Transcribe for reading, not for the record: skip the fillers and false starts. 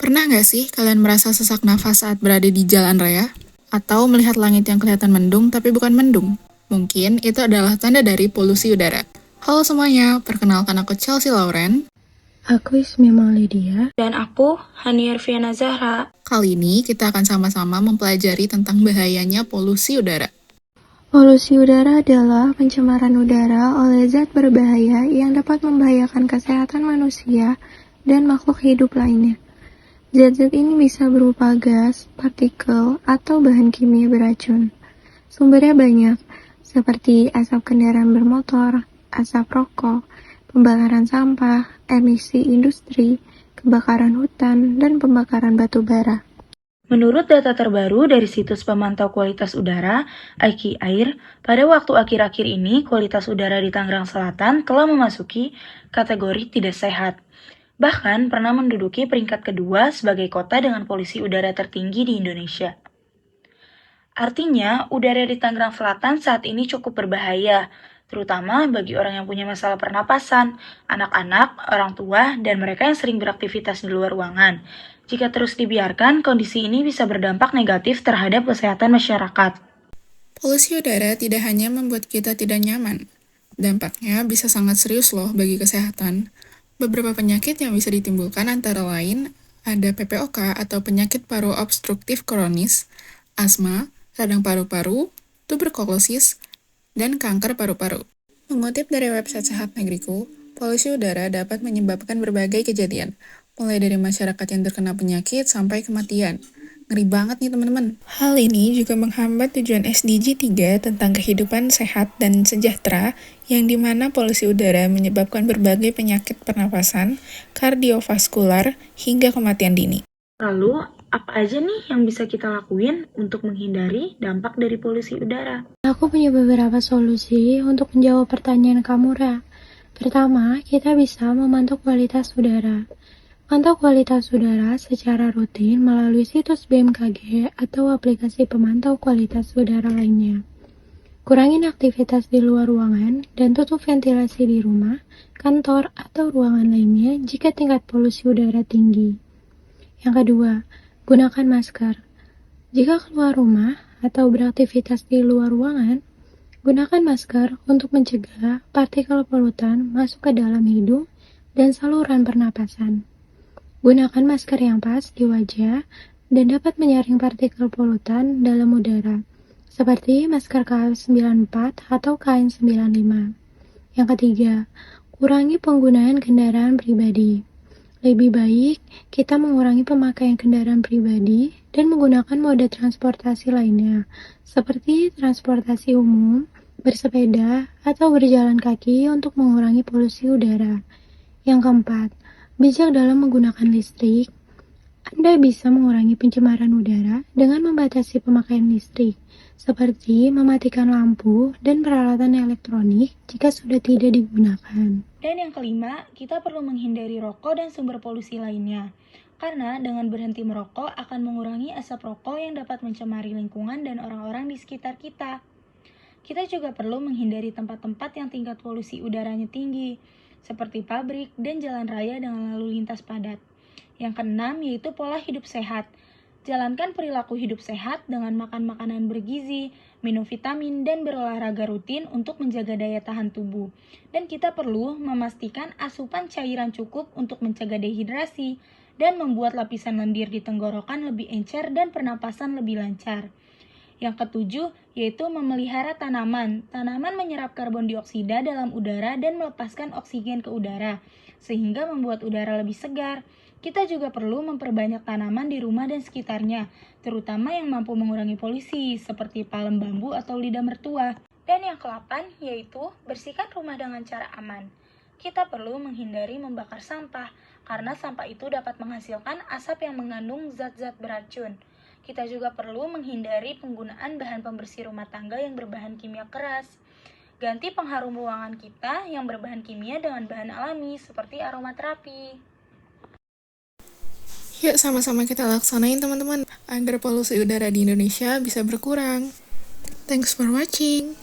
Pernah nggak sih kalian merasa sesak nafas saat berada di jalan raya? Atau melihat langit yang kelihatan mendung tapi bukan mendung? Mungkin itu adalah tanda dari polusi udara. Halo semuanya, perkenalkan aku Chelsea Lauren. Aku Ismi Maulidia. Dan aku, Hani Arfiana Zahra. Kali ini kita akan sama-sama mempelajari tentang bahayanya polusi udara. Polusi udara adalah pencemaran udara oleh zat berbahaya yang dapat membahayakan kesehatan manusia dan makhluk hidup lainnya. Zat-zat ini bisa berupa gas, partikel, atau bahan kimia beracun. Sumbernya banyak, seperti asap kendaraan bermotor, asap rokok, pembakaran sampah, emisi industri, kebakaran hutan, dan pembakaran batu bara. Menurut data terbaru dari situs pemantau kualitas udara, IKI Air, pada waktu akhir-akhir ini kualitas udara di Tangerang Selatan telah memasuki kategori tidak sehat. Bahkan pernah menduduki peringkat kedua sebagai kota dengan polusi udara tertinggi di Indonesia. Artinya, udara di Tangerang Selatan saat ini cukup berbahaya, terutama bagi orang yang punya masalah pernapasan, anak-anak, orang tua, dan mereka yang sering beraktivitas di luar ruangan. Jika terus dibiarkan, kondisi ini bisa berdampak negatif terhadap kesehatan masyarakat. Polusi udara tidak hanya membuat kita tidak nyaman. Dampaknya bisa sangat serius loh bagi kesehatan. Beberapa penyakit yang bisa ditimbulkan antara lain ada PPOK atau penyakit paru obstruktif kronis, asma, radang paru-paru, tuberkulosis, dan kanker paru-paru. Mengutip dari website Sehat Negeriku, polusi udara dapat menyebabkan berbagai kejadian, mulai dari masyarakat yang terkena penyakit sampai kematian. Ngeri banget nih teman-teman. Hal ini juga menghambat tujuan SDG 3 tentang kehidupan sehat dan sejahtera, yang dimana polusi udara menyebabkan berbagai penyakit pernapasan, kardiovaskular, hingga kematian dini. Lalu, apa aja nih yang bisa kita lakuin untuk menghindari dampak dari polusi udara? Aku punya beberapa solusi untuk menjawab pertanyaan kamu, Ra. Pertama, kita bisa memantau kualitas udara. Pantau kualitas udara secara rutin melalui situs BMKG atau aplikasi pemantau kualitas udara lainnya. Kurangin aktivitas di luar ruangan dan tutup ventilasi di rumah, kantor, atau ruangan lainnya jika tingkat polusi udara tinggi. Yang kedua, gunakan masker. Jika keluar rumah atau beraktivitas di luar ruangan, gunakan masker untuk mencegah partikel polutan masuk ke dalam hidung dan saluran pernapasan. Gunakan masker yang pas di wajah dan dapat menyaring partikel polutan dalam udara, seperti masker KF94 atau KN95. Yang ketiga, kurangi penggunaan kendaraan pribadi. Lebih baik kita mengurangi pemakaian kendaraan pribadi dan menggunakan moda transportasi lainnya, seperti transportasi umum, bersepeda, atau berjalan kaki untuk mengurangi polusi udara. Yang keempat, bijak dalam menggunakan listrik. Anda bisa mengurangi pencemaran udara dengan membatasi pemakaian listrik, seperti mematikan lampu dan peralatan elektronik jika sudah tidak digunakan. Dan yang kelima, kita perlu menghindari rokok dan sumber polusi lainnya. Karena dengan berhenti merokok akan mengurangi asap rokok yang dapat mencemari lingkungan dan orang-orang di sekitar kita. Kita juga perlu menghindari tempat-tempat yang tingkat polusi udaranya tinggi, seperti pabrik dan jalan raya dengan lalu lintas padat. Yang keenam yaitu pola hidup sehat. Jalankan perilaku hidup sehat dengan makan makanan bergizi, minum vitamin, dan berolahraga rutin untuk menjaga daya tahan tubuh. Dan kita perlu memastikan asupan cairan cukup untuk mencegah dehidrasi dan membuat lapisan lendir di tenggorokan lebih encer dan pernapasan lebih lancar. Yang ketujuh yaitu memelihara tanaman. Tanaman menyerap karbon dioksida dalam udara dan melepaskan oksigen ke udara, sehingga membuat udara lebih segar. Kita juga perlu memperbanyak tanaman di rumah dan sekitarnya, terutama yang mampu mengurangi polusi, seperti palem bambu atau lidah mertua. Dan yang ke-8 yaitu bersihkan rumah dengan cara aman. Kita perlu menghindari membakar sampah, karena sampah itu dapat menghasilkan asap yang mengandung zat-zat beracun. Kita juga perlu menghindari penggunaan bahan pembersih rumah tangga yang berbahan kimia keras. Ganti pengharum ruangan kita yang berbahan kimia dengan bahan alami seperti aromaterapi. Yuk sama-sama kita laksanain teman-teman, agar polusi udara di Indonesia bisa berkurang. Thanks for watching.